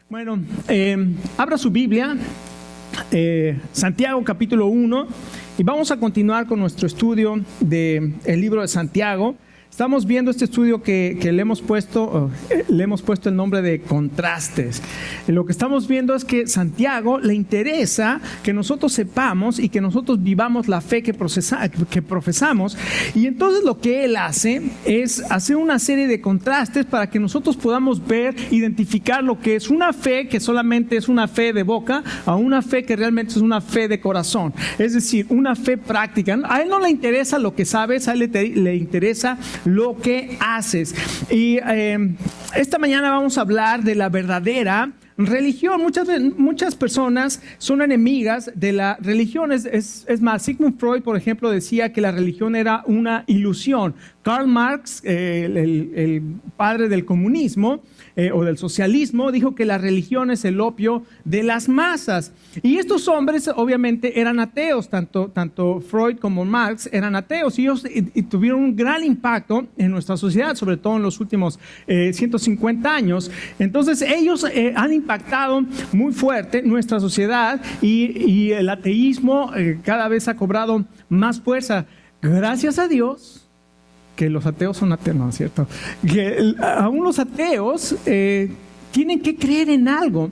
Bueno, abra su Biblia, Santiago capítulo 1, y vamos a continuar con nuestro estudio del libro de Santiago. Estamos viendo este estudio que le hemos puesto el nombre de contrastes. Lo que estamos viendo es que Santiago le interesa que nosotros sepamos y que nosotros vivamos la fe que profesamos. Y entonces lo que él hace es hacer una serie de contrastes para que nosotros podamos ver, identificar lo que es una fe que solamente es una fe de boca a una fe que realmente es una fe de corazón. Es decir, una fe práctica. A él no le interesa lo que sabes, a él le interesa lo que haces. Y esta mañana vamos a hablar de la verdadera religión. Muchas personas son enemigas de la religión. Es más, Sigmund Freud, por ejemplo, decía que la religión era una ilusión. Karl Marx, el padre del comunismo o del socialismo, dijo que la religión es el opio de las masas. Y estos hombres obviamente eran ateos, tanto Freud como Marx eran ateos, y ellos tuvieron un gran impacto en nuestra sociedad, sobre todo en los últimos 150 años. Entonces ellos han impactado muy fuerte nuestra sociedad, y el ateísmo cada vez ha cobrado más fuerza. Gracias a Dios que los ateos son ateos, ¿no es cierto? Que aún los ateos tienen que creer en algo.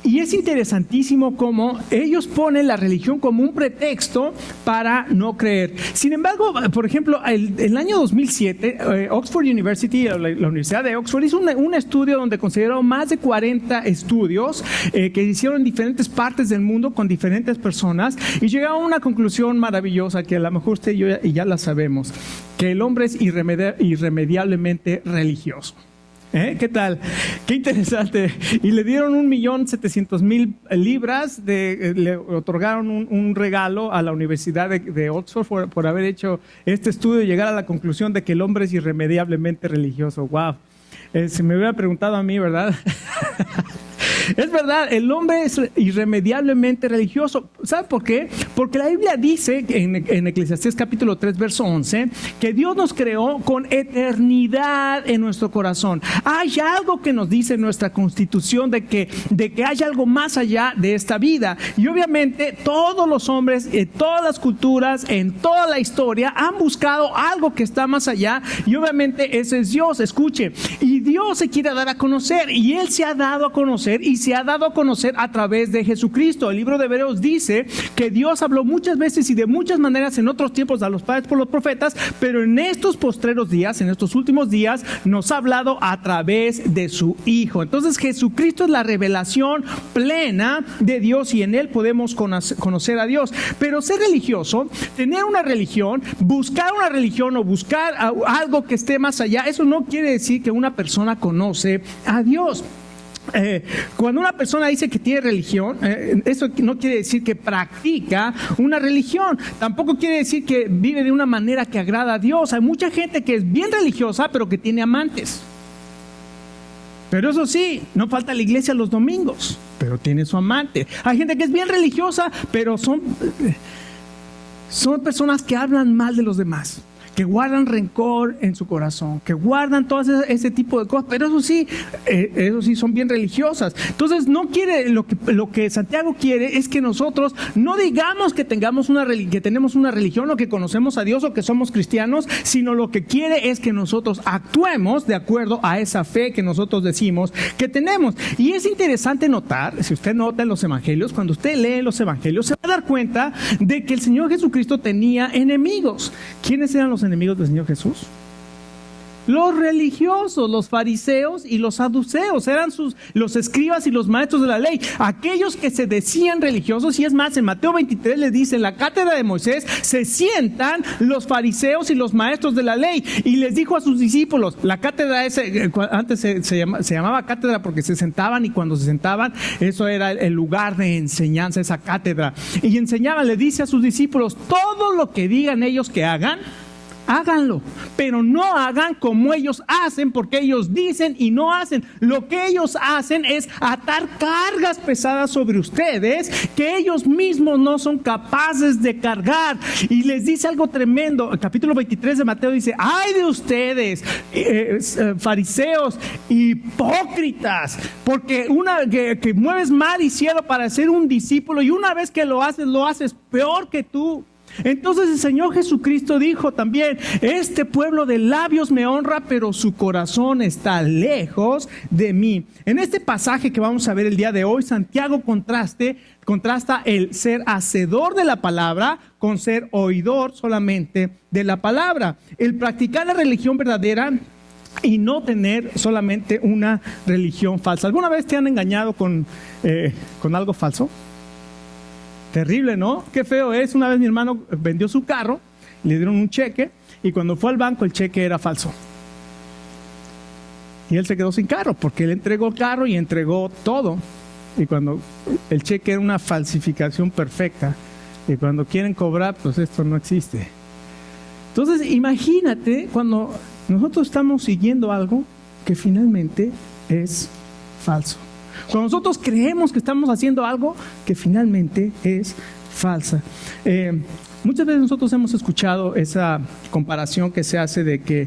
Y es interesantísimo cómo ellos ponen la religión como un pretexto para no creer. Sin embargo, por ejemplo, el año 2007, Oxford University, la Universidad de Oxford, hizo un estudio donde consideró más de 40 estudios que hicieron en diferentes partes del mundo con diferentes personas, y llegaron a una conclusión maravillosa que a lo mejor usted y yo ya la sabemos, que el hombre es irremediablemente religioso. ¿Qué tal? Qué interesante. Y le dieron 1.700.000 libras, le otorgaron un regalo a la Universidad de Oxford por haber hecho este estudio y llegar a la conclusión de que el hombre es irremediablemente religioso. ¡Wow! Si me hubiera preguntado a mí, ¿verdad? Es verdad, el hombre es irremediablemente religioso. ¿Sabe por qué? Porque la Biblia dice en Eclesiastés capítulo 3, verso 11, que Dios nos creó con eternidad en nuestro corazón. Hay algo que nos dice nuestra Constitución de que hay algo más allá de esta vida. Y obviamente todos los hombres, todas las culturas, en toda la historia han buscado algo que está más allá, y obviamente ese es Dios. Escuche, y Dios se quiere dar a conocer, y Él se ha dado a conocer, y se ha dado a conocer a través de Jesucristo. El libro de Hebreos dice que Dios habló muchas veces y de muchas maneras en otros tiempos a los padres por los profetas, pero en estos postreros días, en estos últimos días, nos ha hablado a través de su Hijo. Entonces Jesucristo es la revelación plena de Dios, y en Él podemos conocer a Dios. Pero ser religioso, tener una religión, buscar una religión o buscar algo que esté más allá, eso no quiere decir que una persona conoce a Dios. Cuando una persona dice que tiene religión, eso no quiere decir que practica una religión. Tampoco quiere decir que vive de una manera que agrada a Dios. Hay mucha gente que es bien religiosa, pero que tiene amantes. Pero eso sí, no falta la iglesia los domingos, pero tiene su amante. Hay gente que es bien religiosa, pero son personas que hablan mal de los demás, que guardan rencor en su corazón, que guardan todo ese tipo de cosas, pero eso sí son bien religiosas. Entonces no quiere, lo que Santiago quiere es que nosotros no digamos que tenemos una religión, o que conocemos a Dios, o que somos cristianos, sino lo que quiere es que nosotros actuemos de acuerdo a esa fe que nosotros decimos que tenemos. Y es interesante notar, si usted nota en los evangelios, cuando usted lee los evangelios, se va a dar cuenta de que el Señor Jesucristo tenía enemigos. ¿Quiénes eran los enemigos del Señor Jesús? Los religiosos, los fariseos y los saduceos, eran los escribas y los maestros de la ley, aquellos que se decían religiosos. Y es más, en Mateo 23 les dice, en la cátedra de Moisés se sientan los fariseos y los maestros de la ley, y les dijo a sus discípulos, la cátedra antes se llamaba cátedra porque se sentaban, y cuando se sentaban, eso era el lugar de enseñanza, esa cátedra, y enseñaban. Le dice a sus discípulos, todo lo que digan ellos que hagan, háganlo, pero no hagan como ellos hacen, porque ellos dicen y no hacen. Lo que ellos hacen es atar cargas pesadas sobre ustedes que ellos mismos no son capaces de cargar. Y les dice algo tremendo. El capítulo 23 de Mateo dice: ay de ustedes, fariseos hipócritas, porque que mueves mar y cielo para ser un discípulo, y una vez que lo haces peor que tú. Entonces el Señor Jesucristo dijo también: este pueblo de labios me honra, pero su corazón está lejos de mí. En este pasaje que vamos a ver el día de hoy, Santiago contrasta el ser hacedor de la palabra con ser oidor solamente de la palabra. El practicar la religión verdadera y no tener solamente una religión falsa. ¿Alguna vez te han engañado con algo falso? Terrible, ¿no? Qué feo es. Una vez mi hermano vendió su carro, le dieron un cheque, y cuando fue al banco el cheque era falso. Y él se quedó sin carro, porque él entregó el carro y entregó todo. Y cuando el cheque era una falsificación perfecta, y cuando quieren cobrar, pues esto no existe. Entonces imagínate cuando nosotros estamos siguiendo algo que finalmente es falso. Cuando nosotros creemos que estamos haciendo algo que finalmente es falsa. Muchas veces nosotros hemos escuchado esa comparación que se hace de que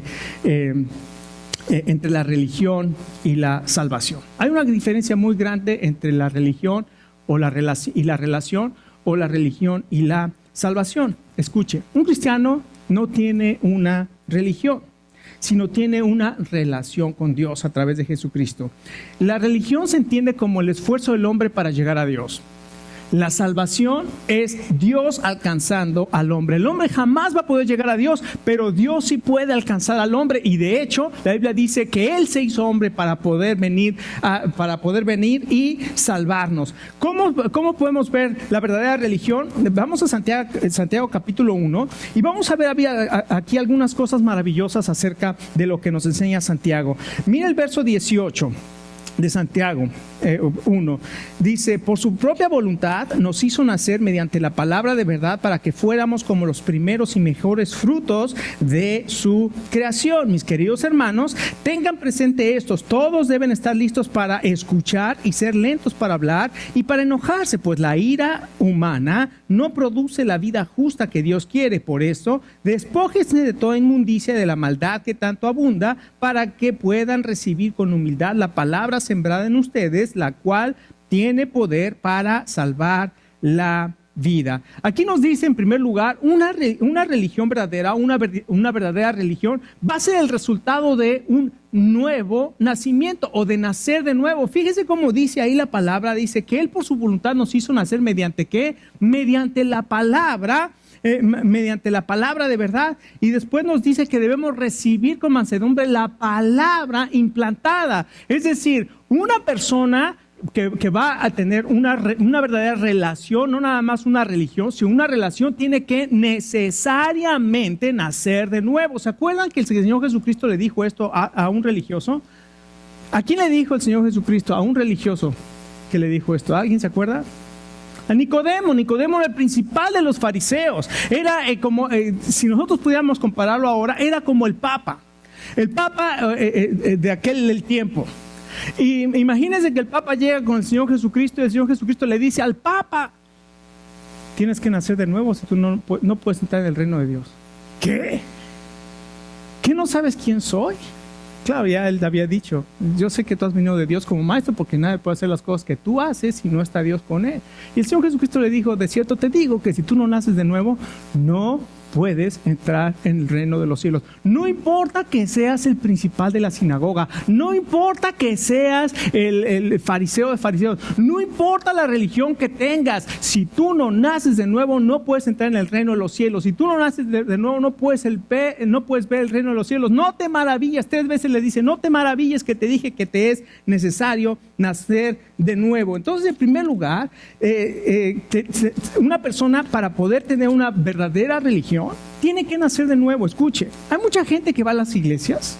entre la religión y la salvación. Hay una diferencia muy grande entre la religión y la relación, o la religión y la salvación. Escuche, un cristiano no tiene una religión, sino tiene una relación con Dios a través de Jesucristo. La religión se entiende como el esfuerzo del hombre para llegar a Dios. La salvación es Dios alcanzando al hombre. El hombre jamás va a poder llegar a Dios, pero Dios sí puede alcanzar al hombre. Y de hecho, la Biblia dice que Él se hizo hombre para poder venir y salvarnos. ¿Cómo podemos ver la verdadera religión? Vamos a Santiago capítulo 1 y vamos a ver aquí algunas cosas maravillosas acerca de lo que nos enseña Santiago. Mira el verso 18. De Santiago 1, dice: por su propia voluntad nos hizo nacer mediante la palabra de verdad, para que fuéramos como los primeros y mejores frutos de su creación. Mis queridos hermanos, tengan presente estos: todos deben estar listos para escuchar y ser lentos para hablar y para enojarse, pues la ira humana no produce la vida justa que Dios quiere. Por eso, despójense de toda inmundicia, de la maldad que tanto abunda, para que puedan recibir con humildad la palabra sembrada en ustedes, la cual tiene poder para salvar la vida. Aquí nos dice, en primer lugar, una religión verdadera, una verdadera religión va a ser el resultado de un nuevo nacimiento, o de nacer de nuevo. Fíjese cómo dice ahí la palabra. Dice que Él por su voluntad nos hizo nacer mediante ¿qué? Mediante la palabra de verdad. Y después nos dice que debemos recibir con mansedumbre la palabra implantada. Es decir, una persona que va a tener una verdadera relación, no nada más una religión, sino una relación, tiene que necesariamente nacer de nuevo. ¿Se acuerdan que el Señor Jesucristo le dijo esto a un religioso? ¿A quién le dijo el Señor Jesucristo? A un religioso que le dijo esto. ¿Alguien se acuerda? A Nicodemo. Nicodemo era el principal de los fariseos. Era si nosotros pudiéramos compararlo ahora, era como el Papa de aquel tiempo. Y imagínense que el Papa llega con el Señor Jesucristo, y el Señor Jesucristo le dice al Papa: tienes que nacer de nuevo, si tú no puedes entrar en el reino de Dios. ¿Qué? ¿Qué, no sabes quién soy? Claro, ya él había dicho: yo sé que tú has venido de Dios como maestro, porque nadie puede hacer las cosas que tú haces si no está Dios con él. Y el Señor Jesucristo le dijo: de cierto te digo que si tú no naces de nuevo, no puedes entrar en el reino de los cielos. No importa que seas el principal de la sinagoga, no importa que seas el fariseo de fariseos, no importa la religión que tengas, si tú no naces de nuevo, no puedes entrar en el reino de los cielos. Si tú no naces de nuevo, no puedes ver el reino de los cielos. No te maravilles, 3 veces le dice: no te maravilles que te dije que te es necesario nacer de nuevo. Entonces, en primer lugar, una persona, para poder tener una verdadera religión, tiene que nacer de nuevo. Escuche, hay mucha gente que va a las iglesias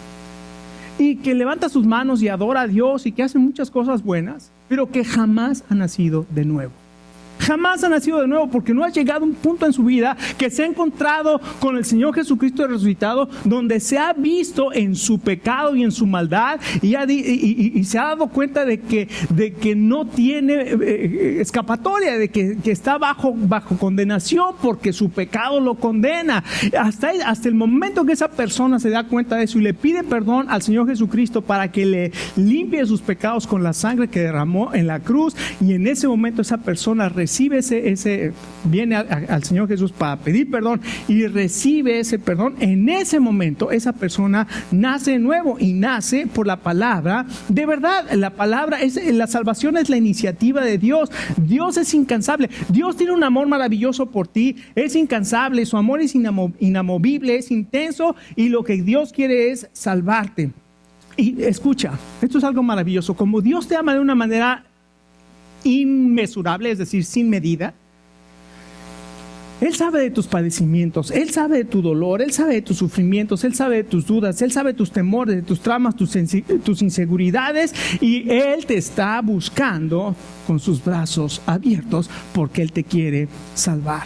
y que levanta sus manos y adora a Dios y que hace muchas cosas buenas, pero que jamás ha nacido de nuevo. jamás ha nacido de nuevo, porque no ha llegado un punto en su vida que se ha encontrado con el Señor Jesucristo resucitado, donde se ha visto en su pecado y en su maldad, y se ha dado cuenta de que no tiene escapatoria, de que está bajo condenación, porque su pecado lo condena. Hasta el momento que esa persona se da cuenta de eso y le pide perdón al Señor Jesucristo para que le limpie sus pecados con la sangre que derramó en la cruz, y en ese momento esa persona recibe viene al Señor Jesús para pedir perdón y recibe ese perdón. En ese momento esa persona nace de nuevo, y nace por la palabra de verdad. La salvación es la iniciativa de Dios. Dios es incansable. Dios tiene un amor maravilloso por ti, es incansable, su amor es inamovible, es intenso, y lo que Dios quiere es salvarte. Y escucha, esto es algo maravilloso. Como Dios te ama de una manera inmesurable, es decir, sin medida, Él sabe de tus padecimientos, Él sabe de tu dolor, Él sabe de tus sufrimientos, Él sabe de tus dudas, Él sabe de tus temores, de tus traumas, tus inseguridades, y Él te está buscando con sus brazos abiertos, porque Él te quiere salvar.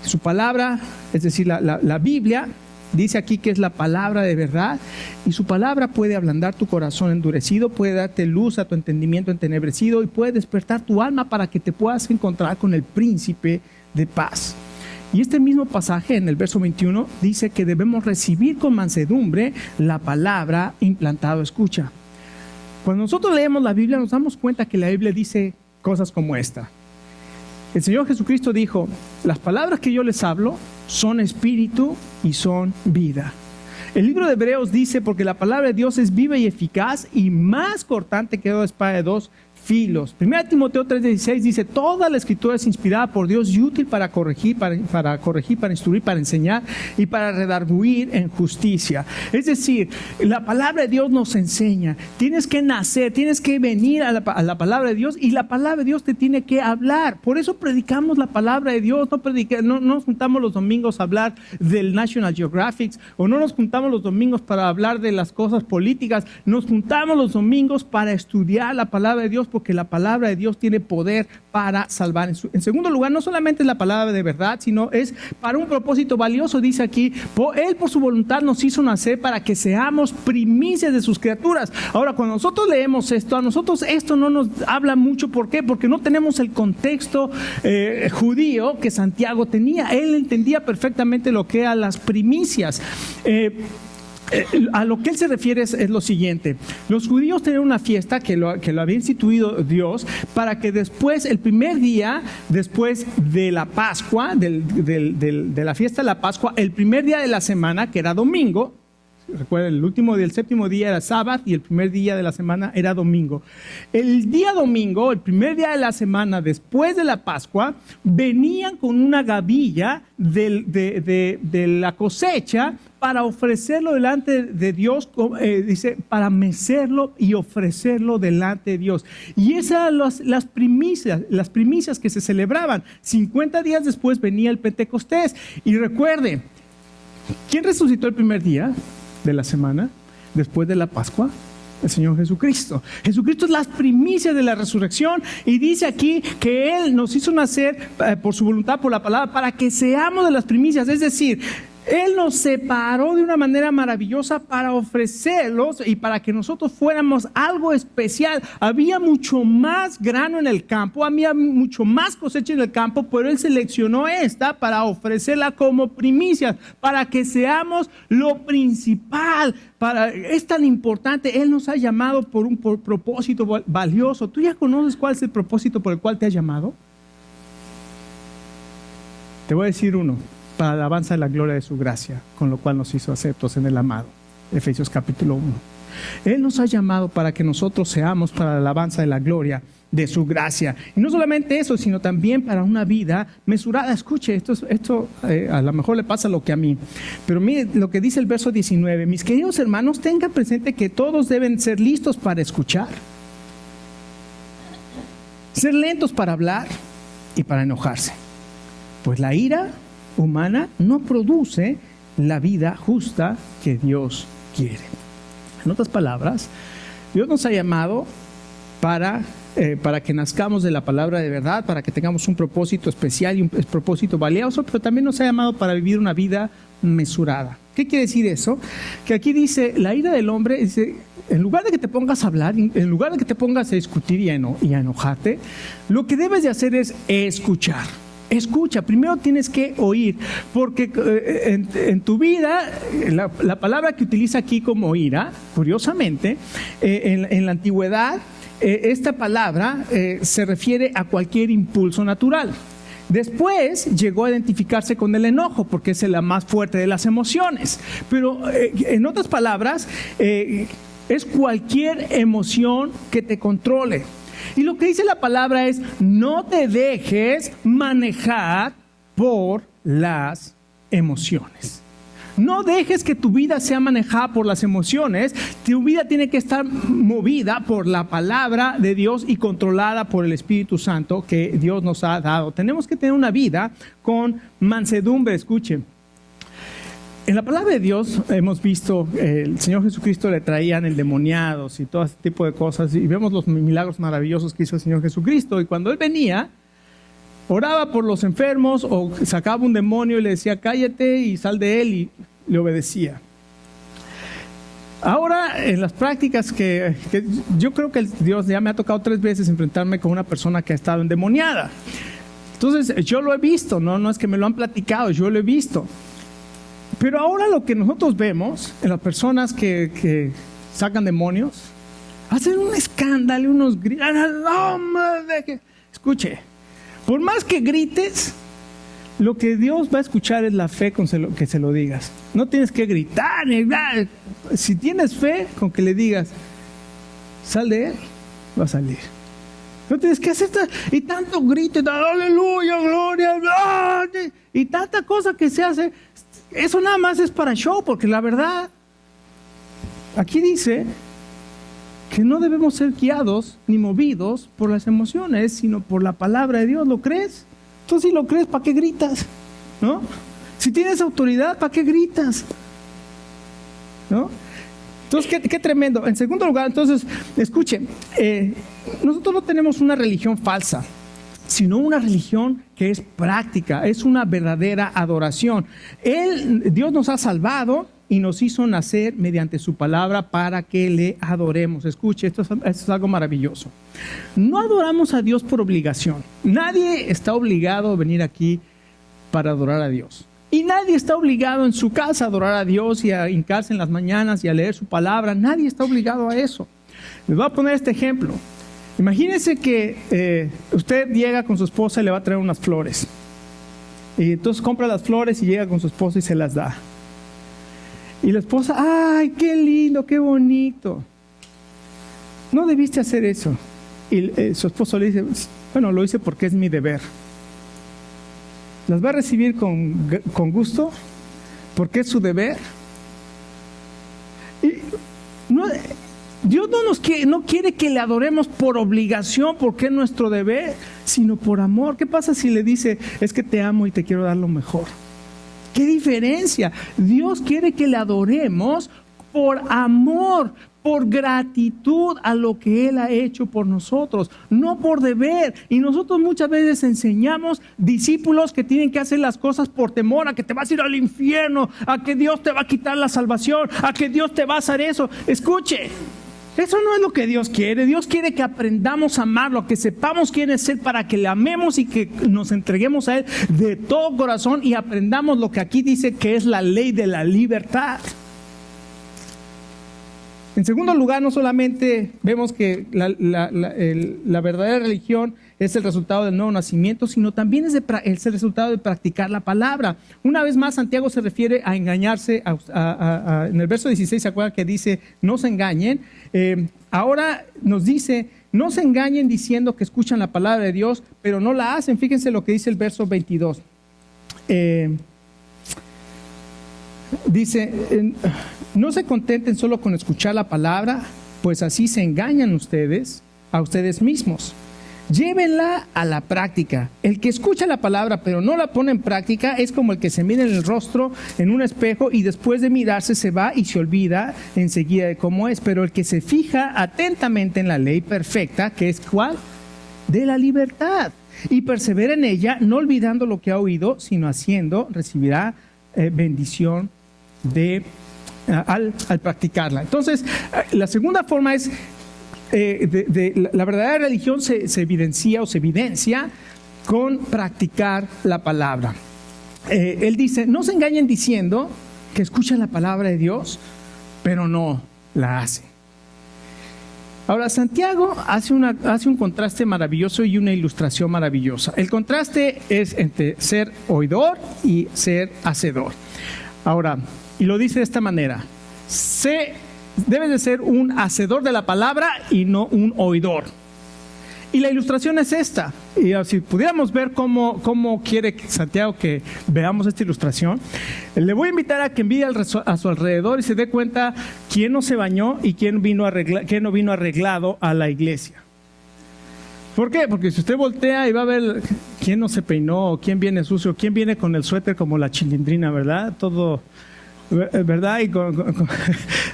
Su palabra, es decir, la Biblia, dice aquí que es la palabra de verdad, y su palabra puede ablandar tu corazón endurecido, puede darte luz a tu entendimiento entenebrecido, y puede despertar tu alma para que te puedas encontrar con el príncipe de paz. Y este mismo pasaje en el verso 21 dice que debemos recibir con mansedumbre la palabra implantado. Escucha, cuando nosotros leemos la Biblia nos damos cuenta que la Biblia dice cosas como esta. El Señor Jesucristo dijo: las palabras que yo les hablo son espíritu y son vida. El libro de Hebreos dice: porque la palabra de Dios es viva y eficaz, y más cortante que toda espada de dos filos. 1 Timoteo 3:16 dice: toda la escritura es inspirada por Dios y útil para corregir, para instruir, para enseñar y para redarguir en justicia. Es decir, la palabra de Dios nos enseña. Tienes que nacer, tienes que venir a la palabra de Dios, y la palabra de Dios te tiene que hablar. Por eso predicamos la palabra de Dios. No nos juntamos los domingos a hablar del National Geographic, o no nos juntamos los domingos para hablar de las cosas políticas. Nos juntamos los domingos para estudiar la palabra de Dios, porque la palabra de Dios tiene poder para salvar. En segundo lugar, no solamente es la palabra de verdad, sino es para un propósito valioso. Dice aquí: Él por su voluntad nos hizo nacer para que seamos primicias de sus criaturas. Ahora, cuando nosotros leemos esto, a nosotros esto no nos habla mucho. ¿Por qué? Porque no tenemos el contexto judío que Santiago tenía. Él entendía perfectamente lo que eran las primicias. A lo que él se refiere es lo siguiente: los judíos tenían una fiesta que lo había instituido Dios, para que después, el primer día después de la Pascua, de la fiesta de la Pascua, el primer día de la semana, que era domingo. Recuerden, el séptimo día era sábado, y el primer día de la semana era domingo. El día domingo, el primer día de la semana después de la Pascua, venían con una gavilla de la cosecha para ofrecerlo delante de Dios, dice, para mecerlo y ofrecerlo delante de Dios. Y esas eran las primicias que se celebraban. 50 días después venía el Pentecostés. Y recuerde, ¿quién resucitó el primer día de la semana después de la Pascua? El Señor Jesucristo. Jesucristo es las primicias de la resurrección, y dice aquí que Él nos hizo nacer por su voluntad, por la palabra, para que seamos de las primicias. Es decir, Él nos separó de una manera maravillosa para ofrecerlos y para que nosotros fuéramos algo especial. Había mucho más grano en el campo, había mucho más cosecha en el campo, pero Él seleccionó esta para ofrecerla como primicias, para que seamos lo principal. Es tan importante. Él nos ha llamado por un propósito valioso. ¿Tú ya conoces cuál es el propósito por el cual te ha llamado? Te voy a decir uno: para la alabanza de la gloria de su gracia, con lo cual nos hizo aceptos en el amado. Efesios capítulo 1. Él nos ha llamado para que nosotros seamos para la alabanza de la gloria de su gracia. Y no solamente eso, sino también para una vida mesurada. Escuche, esto a lo mejor le pasa lo que a mí. Pero mire lo que dice el verso 19. Mis queridos hermanos, tengan presente que todos deben ser listos para escuchar, ser lentos para hablar y para enojarse. Pues la ira humana no produce la vida justa que Dios quiere. En otras palabras, Dios nos ha llamado para para que nazcamos de la palabra de verdad, para que tengamos un propósito especial y un propósito valioso, pero también nos ha llamado para vivir una vida mesurada. ¿Qué quiere decir eso? Que aquí dice, la ira del hombre, dice, en lugar de que te pongas a hablar, en lugar de que te pongas a discutir y a enojarte, lo que debes de hacer es escuchar. Escucha, primero tienes que oír, porque en tu vida, la palabra que utiliza aquí como ira, curiosamente, en la antigüedad, esta palabra se refiere a cualquier impulso natural. Después llegó a identificarse con el enojo, porque es la más fuerte de las emociones. Pero en otras palabras, es cualquier emoción que te controle. Y lo que dice la palabra es, no te dejes manejar por las emociones. No dejes que tu vida sea manejada por las emociones. Tu vida tiene que estar movida por la palabra de Dios y controlada por el Espíritu Santo que Dios nos ha dado. Tenemos que tener una vida con mansedumbre. Escuchen. En la palabra de Dios hemos visto, el Señor Jesucristo le traían endemoniados y todo ese tipo de cosas. Y vemos los milagros maravillosos que hizo el Señor Jesucristo. Y cuando Él venía, oraba por los enfermos o sacaba un demonio y le decía, cállate y sal de él, y le obedecía. Ahora, en las prácticas que yo creo que Dios ya me ha tocado 3 veces enfrentarme con una persona que ha estado endemoniada. Entonces, yo lo he visto, no es que me lo han platicado, yo lo he visto. Pero ahora lo que nosotros vemos en las personas que sacan demonios, hacen un escándalo, unos gritos. Escuche. Por más que grites, lo que Dios va a escuchar es la fe con que se lo digas. No tienes que gritar. Si tienes fe, con que le digas, sal de él, va a salir. No tienes que hacer y tanto grito, aleluya, gloria, y tanta cosa que se hace. Eso nada más es para show, porque la verdad, aquí dice que no debemos ser guiados ni movidos por las emociones, sino por la palabra de Dios. ¿Lo crees? Tú si lo crees, ¿para qué gritas? ¿No? Si tienes autoridad, ¿para qué gritas? ¿No? Entonces, qué tremendo. En segundo lugar, entonces, escuchen, nosotros no tenemos una religión falsa, sino una religión que es práctica, es una verdadera adoración. Dios nos ha salvado y nos hizo nacer mediante su palabra para que le adoremos. Escuche, esto es algo maravilloso. No adoramos a Dios por obligación. Nadie está obligado a venir aquí para adorar a Dios. Y nadie está obligado en su casa a adorar a Dios y a hincarse en las mañanas y a leer su palabra. Nadie está obligado a eso. Les voy a poner este ejemplo. Imagínense que usted llega con su esposa y le va a traer unas flores. Y entonces compra las flores y llega con su esposa y se las da. Y la esposa, ¡ay, qué lindo, qué bonito! No debiste hacer eso. Y su esposo le dice, bueno, lo hice porque es mi deber. ¿Las va a recibir con gusto? Porque es su deber. Y Dios no quiere que le adoremos por obligación, porque es nuestro deber, sino por amor. ¿Qué pasa si le dice, es que te amo y te quiero dar lo mejor? ¿Qué diferencia? Dios quiere que le adoremos por amor, por gratitud a lo que Él ha hecho por nosotros, no por deber. Y nosotros muchas veces enseñamos discípulos que tienen que hacer las cosas por temor a que te vas a ir al infierno, a que Dios te va a quitar la salvación, a que Dios te va a hacer eso. Escuche, eso no es lo que Dios quiere. Dios quiere que aprendamos a amarlo, que sepamos quién es Él para que le amemos y que nos entreguemos a Él de todo corazón y aprendamos lo que aquí dice que es la ley de la libertad. En segundo lugar, no solamente vemos que la verdadera religión es el resultado del nuevo nacimiento, sino también es el resultado de practicar la palabra. Una vez más, Santiago se refiere a engañarse. En el verso 16, ¿se acuerdan que dice, no se engañen? Ahora nos dice, no se engañen diciendo que escuchan la palabra de Dios, pero no la hacen. Fíjense lo que dice el verso 22. Dice, no se contenten solo con escuchar la palabra, pues así se engañan a ustedes mismos. llévenla a la práctica. El que escucha la palabra pero no la pone en práctica es como el que se mira en el rostro en un espejo y después de mirarse se va y se olvida enseguida de cómo es. Pero el que se fija atentamente en la ley perfecta, que es ¿cuál? De la libertad, y persevera en ella, no olvidando lo que ha oído, sino haciendo, recibirá bendición al practicarla. Entonces, la segunda forma es la verdadera religión se evidencia con practicar la palabra. Él dice, no se engañen diciendo que escuchan la palabra de Dios, pero no la hacen. Ahora, Santiago hace un contraste maravilloso y una ilustración maravillosa. El contraste es entre ser oidor y ser hacedor. Ahora, y lo dice de esta manera: debes de ser un hacedor de la palabra y no un oidor. Y la ilustración es esta. Y si pudiéramos ver cómo quiere Santiago que veamos esta ilustración, le voy a invitar a que mire a su alrededor y se dé cuenta quién no se bañó y quién no vino arreglado a la iglesia. ¿Por qué? Porque si usted voltea y va a ver quién no se peinó, quién viene sucio, quién viene con el suéter como la Chilindrina, ¿verdad? Todo, ¿verdad? Y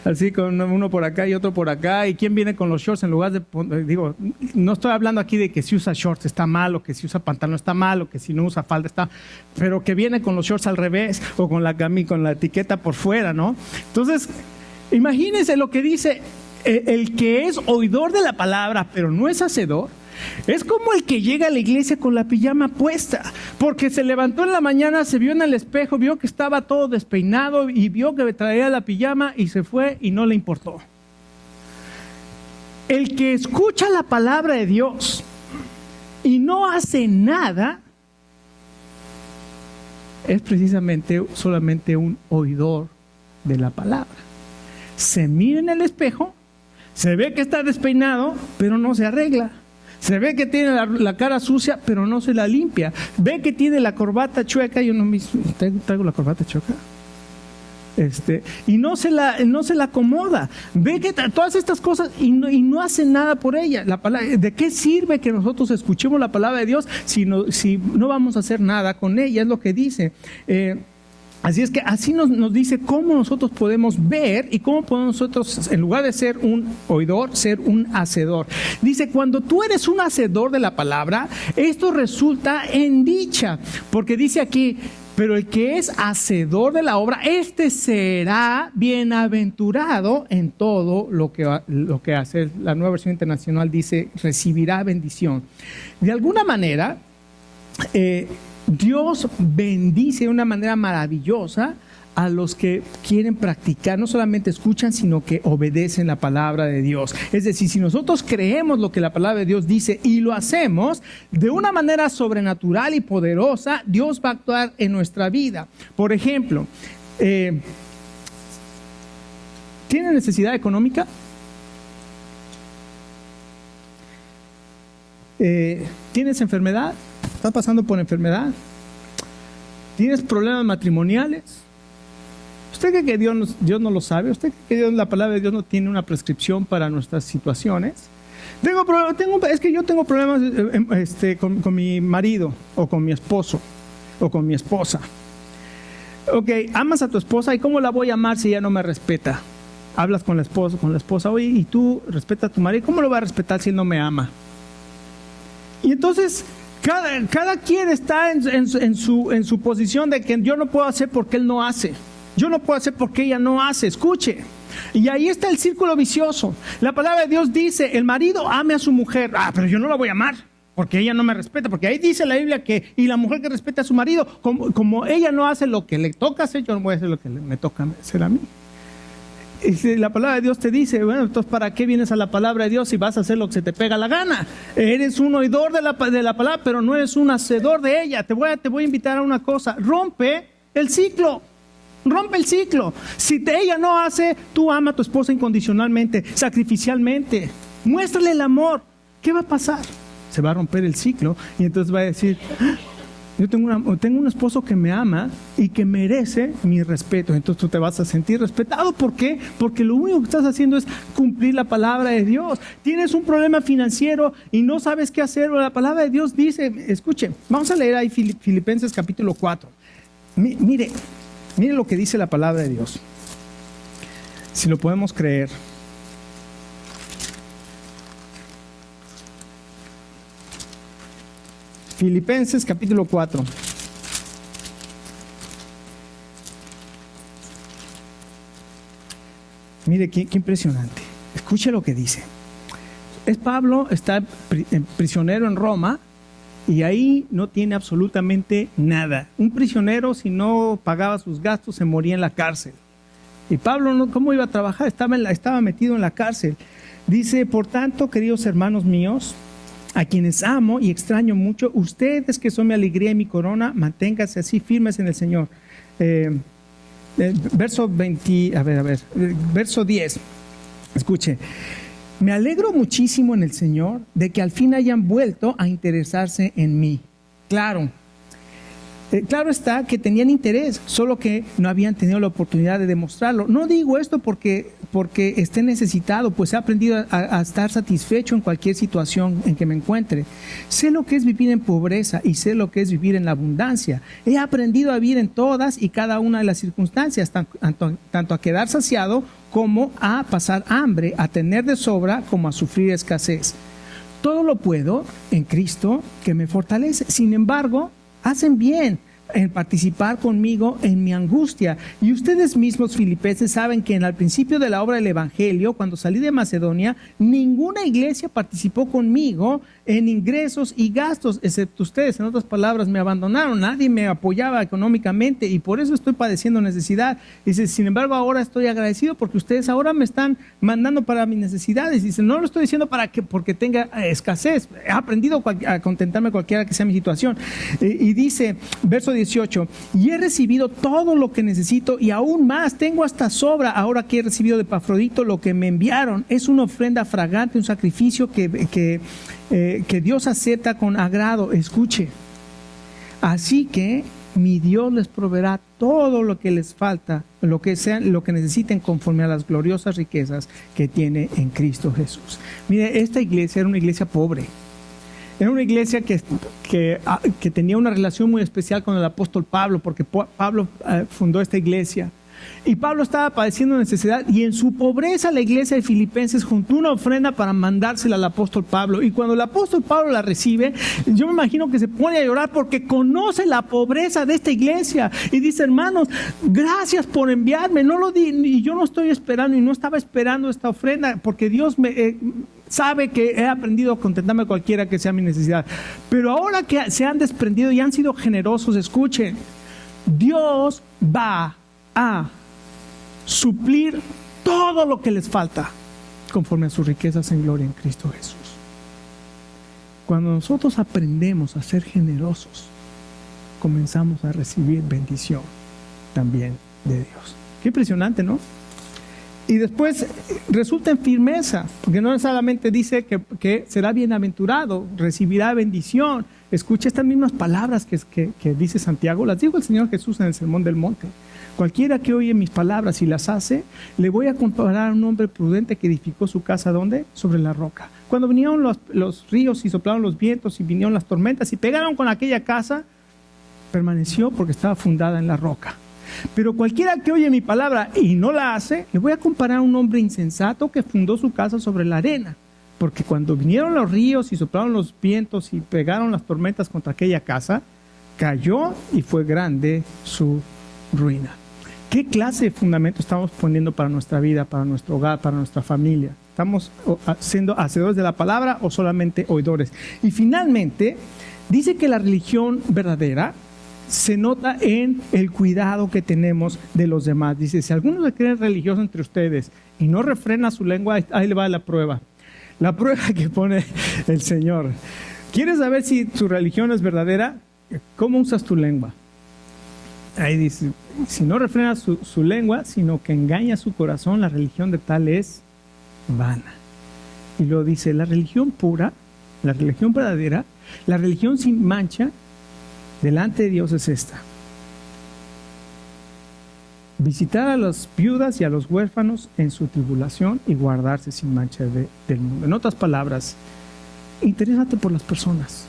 así con uno por acá y otro por acá. ¿Y quién viene con los shorts en lugar de... Digo, no estoy hablando aquí de que si usa shorts está mal, o que si usa pantalón está mal, o que si no usa falda está... Pero que viene con los shorts al revés, o con la etiqueta por fuera, ¿no? Entonces, imagínense lo que dice el que es oidor de la palabra, pero no es hacedor. Es como el que llega a la iglesia con la pijama puesta, porque se levantó en la mañana, se vio en el espejo, vio que estaba todo despeinado y vio que traía la pijama y se fue y no le importó. El que escucha la palabra de Dios y no hace nada es precisamente solamente un oidor de la palabra. Se mira en el espejo, se ve que está despeinado, pero no se arregla. Se ve que tiene la cara sucia, pero no se la limpia. Ve que tiene la corbata chueca. Yo no mismo traigo la corbata chueca. Y no se la acomoda. Ve que todas estas cosas y no hace nada por ella. ¿De qué sirve que nosotros escuchemos la palabra de Dios si no vamos a hacer nada con ella? Es lo que dice. Así es que así nos dice cómo nosotros podemos ver y cómo podemos nosotros, en lugar de ser un oidor, ser un hacedor. Dice, cuando tú eres un hacedor de la palabra, esto resulta en dicha, porque dice aquí, pero el que es hacedor de la obra, este será bienaventurado en todo lo que hace. La Nueva Versión Internacional dice, recibirá bendición. De alguna manera, Dios bendice de una manera maravillosa a los que quieren practicar, no solamente escuchan, sino que obedecen la palabra de Dios. Es decir, si nosotros creemos lo que la palabra de Dios dice y lo hacemos de una manera sobrenatural y poderosa, Dios va a actuar en nuestra vida. Por ejemplo, ¿tiene necesidad económica? ¿Tienes enfermedad? ¿Estás pasando por enfermedad? ¿Tienes problemas matrimoniales? ¿Usted cree que Dios no lo sabe? ¿Usted cree que la palabra de Dios no tiene una prescripción para nuestras situaciones? Es que yo tengo problemas con mi marido, o con mi esposo, o con mi esposa. Ok, amas a tu esposa, ¿y cómo la voy a amar si ella no me respeta? Hablas con la esposa, oye, ¿y tú respetas a tu marido? ¿Cómo lo va a respetar si él no me ama? Y entonces cada quien está en su posición de que yo no puedo hacer porque él no hace. Yo no puedo hacer porque ella no hace. Escuche. Y ahí está el círculo vicioso. La palabra de Dios dice, el marido ame a su mujer. Pero yo no la voy a amar porque ella no me respeta. Porque ahí dice la Biblia que, y la mujer que respeta a su marido, como ella no hace lo que le toca hacer, yo no voy a hacer lo que me toca hacer a mí. Y si la palabra de Dios te dice, bueno, entonces ¿para qué vienes a la palabra de Dios si vas a hacer lo que se te pega la gana? Eres un oidor de la palabra, pero no eres un hacedor de ella. Te voy a invitar a una cosa: rompe el ciclo. Rompe el ciclo. Si ella no hace, tú ama a tu esposa incondicionalmente, sacrificialmente. Muéstrale el amor. ¿Qué va a pasar? Se va a romper el ciclo y entonces va a decir, Yo tengo un esposo que me ama y que merece mi respeto. Entonces tú te vas a sentir respetado. ¿Por qué? Porque lo único que estás haciendo es cumplir la palabra de Dios. Tienes un problema financiero y no sabes qué hacer. La palabra de Dios dice, escuche, vamos a leer ahí Filipenses capítulo 4. Mire lo que dice la palabra de Dios. Si lo podemos creer. Filipenses capítulo 4. Mire qué impresionante. Escuche lo que dice. Pablo está prisionero en Roma y ahí no tiene absolutamente nada. Un prisionero, si no pagaba sus gastos, se moría en la cárcel. Y Pablo, ¿cómo iba a trabajar? Estaba metido en la cárcel. Dice, por tanto, queridos hermanos míos, a quienes amo y extraño mucho, ustedes que son mi alegría y mi corona, manténganse así firmes en el Señor. Verso 10. Escuche. Me alegro muchísimo en el Señor de que al fin hayan vuelto a interesarse en mí. Claro está que tenían interés, solo que no habían tenido la oportunidad de demostrarlo. No digo esto porque esté necesitado, pues he aprendido a estar satisfecho en cualquier situación en que me encuentre. Sé lo que es vivir en pobreza y sé lo que es vivir en la abundancia. He aprendido a vivir en todas y cada una de las circunstancias, tanto a quedar saciado como a pasar hambre, a tener de sobra como a sufrir escasez. Todo lo puedo en Cristo que me fortalece. Sin embargo, hacen bien en participar conmigo en mi angustia. Y ustedes mismos, filipenses, saben que al principio de la obra del Evangelio, cuando salí de Macedonia, ninguna iglesia participó conmigo en ingresos y gastos, excepto ustedes. En otras palabras, me abandonaron, nadie me apoyaba económicamente y por eso estoy padeciendo necesidad. Dice, sin embargo, ahora estoy agradecido porque ustedes ahora me están mandando para mis necesidades. Dice, no lo estoy diciendo porque tenga escasez. He aprendido a contentarme cualquiera que sea mi situación. Y dice, verso 18, y he recibido todo lo que necesito y aún más, tengo hasta sobra ahora que he recibido de Epafrodito lo que me enviaron. Es una ofrenda fragante, un sacrificio que Dios acepta con agrado. Escuche, así que mi Dios les proveerá todo lo que les falta, lo que necesiten conforme a las gloriosas riquezas que tiene en Cristo Jesús. Mire, esta iglesia era una iglesia pobre. Era una iglesia que tenía una relación muy especial con el apóstol Pablo, porque Pablo fundó esta iglesia. Y Pablo estaba padeciendo necesidad y en su pobreza la iglesia de Filipenses juntó una ofrenda para mandársela al apóstol Pablo. Y cuando el apóstol Pablo la recibe, yo me imagino que se pone a llorar porque conoce la pobreza de esta iglesia. Y dice, hermanos, gracias por enviarme. No lo di, y yo no estoy esperando y no estaba esperando esta ofrenda porque Dios sabe que he aprendido a contentarme cualquiera que sea mi necesidad. Pero ahora que se han desprendido y han sido generosos, escuchen, Dios va a suplir todo lo que les falta conforme a sus riquezas en gloria en Cristo Jesús. Cuando nosotros aprendemos a ser generosos, comenzamos a recibir bendición también de Dios. Qué impresionante, ¿no? Y después resulta en firmeza, porque no solamente dice que será bienaventurado, recibirá bendición. Escucha estas mismas palabras que dice Santiago, las dijo el Señor Jesús en el Sermón del Monte. Cualquiera que oye mis palabras y las hace, le voy a comparar a un hombre prudente que edificó su casa, ¿dónde? Sobre la roca. Cuando vinieron los ríos y soplaron los vientos y vinieron las tormentas y pegaron con aquella casa, permaneció porque estaba fundada en la roca. Pero cualquiera que oye mi palabra y no la hace, le voy a comparar a un hombre insensato que fundó su casa sobre la arena. Porque cuando vinieron los ríos y soplaron los vientos y pegaron las tormentas contra aquella casa, cayó y fue grande su ruina. ¿Qué clase de fundamento estamos poniendo para nuestra vida, para nuestro hogar, para nuestra familia? ¿Estamos siendo hacedores de la palabra o solamente oidores? Y finalmente, dice que la religión verdadera se nota en el cuidado que tenemos de los demás. Dice, si alguno se cree religioso entre ustedes y no refrena su lengua, ahí le va la prueba. La prueba que pone el Señor. ¿Quieres saber si tu religión es verdadera? ¿Cómo usas tu lengua? Ahí dice, si no refrena su lengua, sino que engaña su corazón, la religión de tal es vana. Y luego dice, la religión pura, la religión verdadera, la religión sin mancha, delante de Dios es esta: visitar a las viudas y a los huérfanos en su tribulación y guardarse sin mancha del mundo. En otras palabras, interésate por las personas.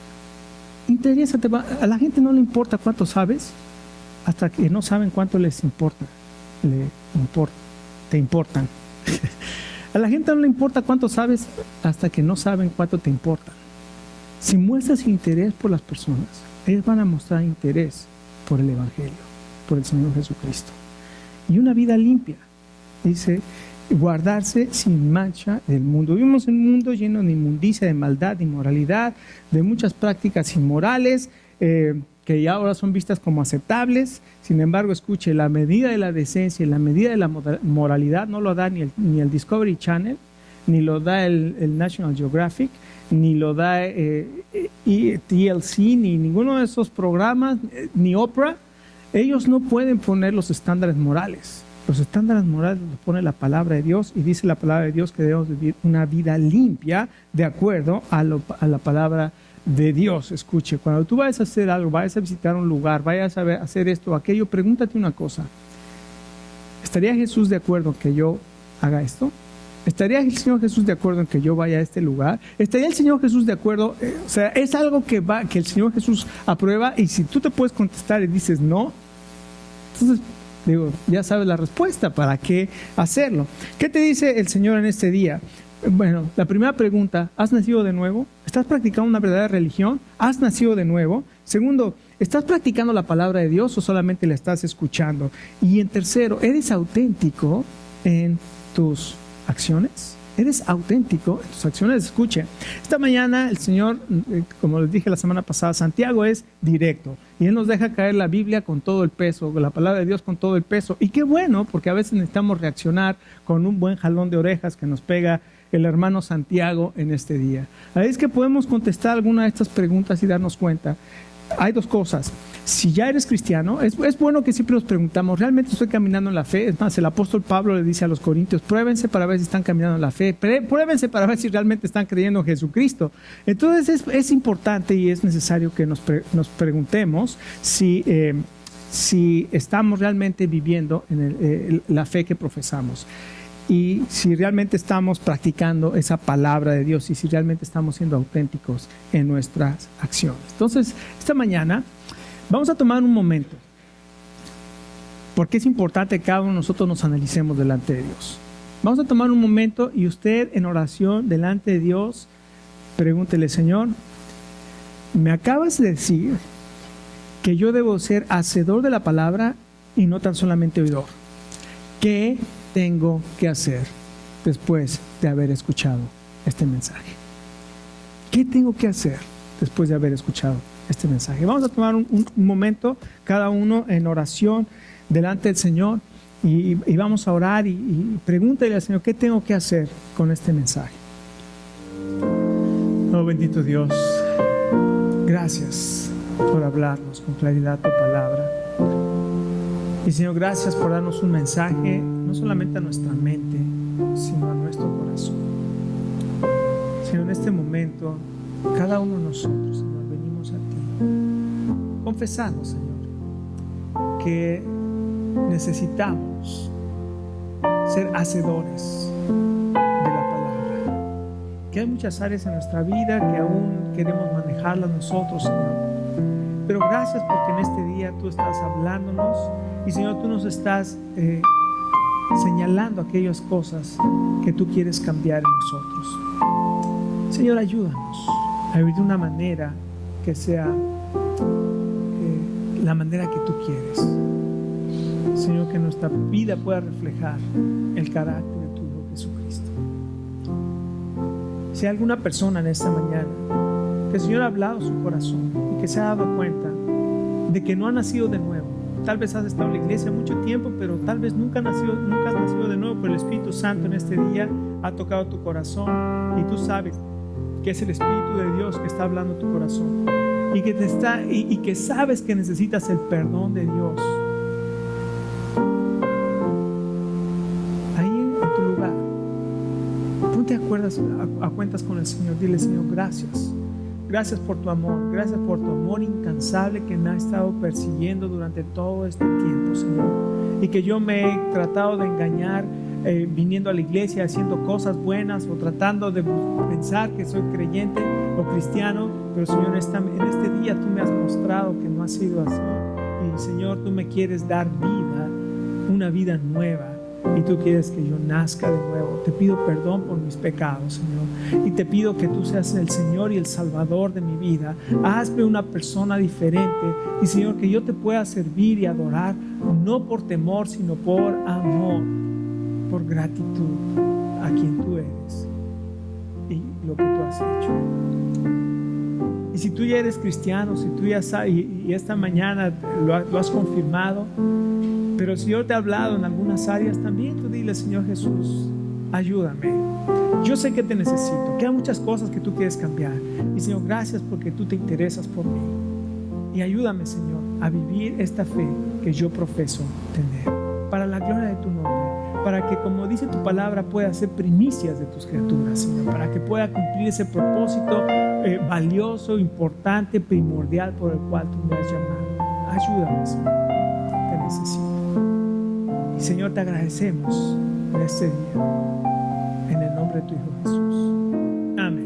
Interésate. A la gente no le importa cuánto sabes hasta que no saben cuánto les importa. Te importan. A la gente no le importa cuánto sabes hasta que no saben cuánto te importan. Si muestras interés por las personas, ellos van a mostrar interés por el Evangelio, por el Señor Jesucristo. Y una vida limpia, dice, guardarse sin mancha del mundo. Vivimos en un mundo lleno de inmundicia, de maldad, de inmoralidad, de muchas prácticas inmorales que ya ahora son vistas como aceptables. Sin embargo, escuche, la medida de la decencia y la medida de la moralidad no lo da ni el Discovery Channel, ni lo da el National Geographic, ni lo da TLC, ni ninguno de esos programas, ni Oprah. Ellos no pueden poner los estándares morales. Los estándares morales los pone la palabra de Dios, y dice la palabra de Dios que debemos vivir una vida limpia de acuerdo a la palabra de Dios. Escuche, cuando tú vayas a hacer algo, vayas a visitar un lugar, vayas a hacer esto o aquello, pregúntate una cosa: ¿estaría Jesús de acuerdo en que yo haga esto? ¿Estaría el Señor Jesús de acuerdo en que yo vaya a este lugar? ¿Estaría el Señor Jesús de acuerdo? O sea, es algo que el Señor Jesús aprueba, y si tú te puedes contestar y dices no, entonces ya sabes la respuesta. ¿Para qué hacerlo? ¿Qué te dice el Señor en este día? Bueno, la primera pregunta: ¿has nacido de nuevo? ¿Estás practicando una verdadera religión? ¿Has nacido de nuevo? Segundo, ¿estás practicando la palabra de Dios o solamente la estás escuchando? Y en tercero, ¿eres auténtico en tus acciones? ¿Eres auténtico en tus acciones? Escuche, esta mañana el Señor, como les dije la semana pasada, Santiago es directo, y Él nos deja caer la Biblia con todo el peso, la palabra de Dios con todo el peso. Y qué bueno, porque a veces necesitamos reaccionar con un buen jalón de orejas que nos pega el hermano Santiago en este día. Ahí es que podemos contestar alguna de estas preguntas y darnos cuenta. Hay dos cosas. Si ya eres cristiano, es bueno que siempre nos preguntamos: ¿realmente estoy caminando en la fe? Es más, el apóstol Pablo le dice a los corintios: pruébense para ver si están caminando en la fe, pruébense para ver si realmente están creyendo en Jesucristo. Entonces es importante y es necesario que nos preguntemos si estamos realmente viviendo en la fe que profesamos, y si realmente estamos practicando esa palabra de Dios, y si realmente estamos siendo auténticos en nuestras acciones. Entonces, esta mañana vamos a tomar un momento, porque es importante que cada uno de nosotros nos analicemos delante de Dios. Vamos a tomar un momento, y usted en oración delante de Dios, pregúntele: Señor, me acabas de decir que yo debo ser hacedor de la palabra y no tan solamente oidor. ¿Qué tengo que hacer después de haber escuchado este mensaje? ¿Qué tengo que hacer después de haber escuchado este mensaje? Vamos a tomar un momento, cada uno en oración delante del Señor, y vamos a orar y pregúntale al Señor: ¿qué tengo que hacer con este mensaje? Oh, bendito Dios, gracias por hablarnos con claridad tu palabra. Y Señor, gracias por darnos un mensaje, no solamente a nuestra mente, sino a nuestro corazón. Señor, en este momento, cada uno de nosotros, Señor, venimos a ti, confesando, Señor, que necesitamos ser hacedores de la palabra. Que hay muchas áreas en nuestra vida que aún queremos manejarlas nosotros, Señor. Pero gracias porque en este día tú estás hablándonos, y Señor, tú nos estás señalando aquellas cosas que tú quieres cambiar en nosotros. Señor, ayúdanos a vivir de una manera que sea la manera que tú quieres. Señor, que nuestra vida pueda reflejar el carácter de tu Hijo Jesucristo. Si hay alguna persona en esta mañana que el Señor ha hablado su corazón y que se ha dado cuenta de que no ha nacido de nuevo, tal vez has estado en la iglesia mucho tiempo, pero tal vez nunca has nacido de nuevo, pero el Espíritu Santo en este día ha tocado tu corazón, y tú sabes que es el Espíritu de Dios que está hablando tu corazón, y que sabes que necesitas el perdón de Dios. Ahí en tu lugar, ponte a cuentas con el Señor. Dile: Señor, gracias Gracias por tu amor incansable que me ha estado persiguiendo durante todo este tiempo, Señor. Y que yo me he tratado de engañar viniendo a la iglesia, haciendo cosas buenas o tratando de pensar que soy creyente o cristiano, pero Señor, en este día tú me has mostrado que no ha sido así. Y Señor, tú me quieres dar vida, una vida nueva. Y tú quieres que yo nazca de nuevo. Te pido perdón por mis pecados, Señor. Y te pido que tú seas el Señor y el Salvador de mi vida. Hazme una persona diferente. Y Señor, que yo te pueda servir y adorar, no por temor, sino por amor, por gratitud a quien tú eres y lo que tú has hecho. Y si tú ya eres cristiano, si tú ya sabes, y esta mañana lo has confirmado, pero el Señor te ha hablado en algunas áreas, también tú dile: Señor Jesús, ayúdame. Yo sé que te necesito, que hay muchas cosas que tú quieres cambiar. Y Señor, gracias porque tú te interesas por mí. Y ayúdame, Señor, a vivir esta fe que yo profeso tener, para la gloria de tu nombre, para que, como dice tu palabra, pueda ser primicias de tus criaturas, Señor, para que pueda cumplir ese propósito valioso, importante, primordial por el cual tú me has llamado. Ayúdame, Señor, te necesito. Y Señor, te agradecemos en este día, en el nombre de tu Hijo Jesús. Amén.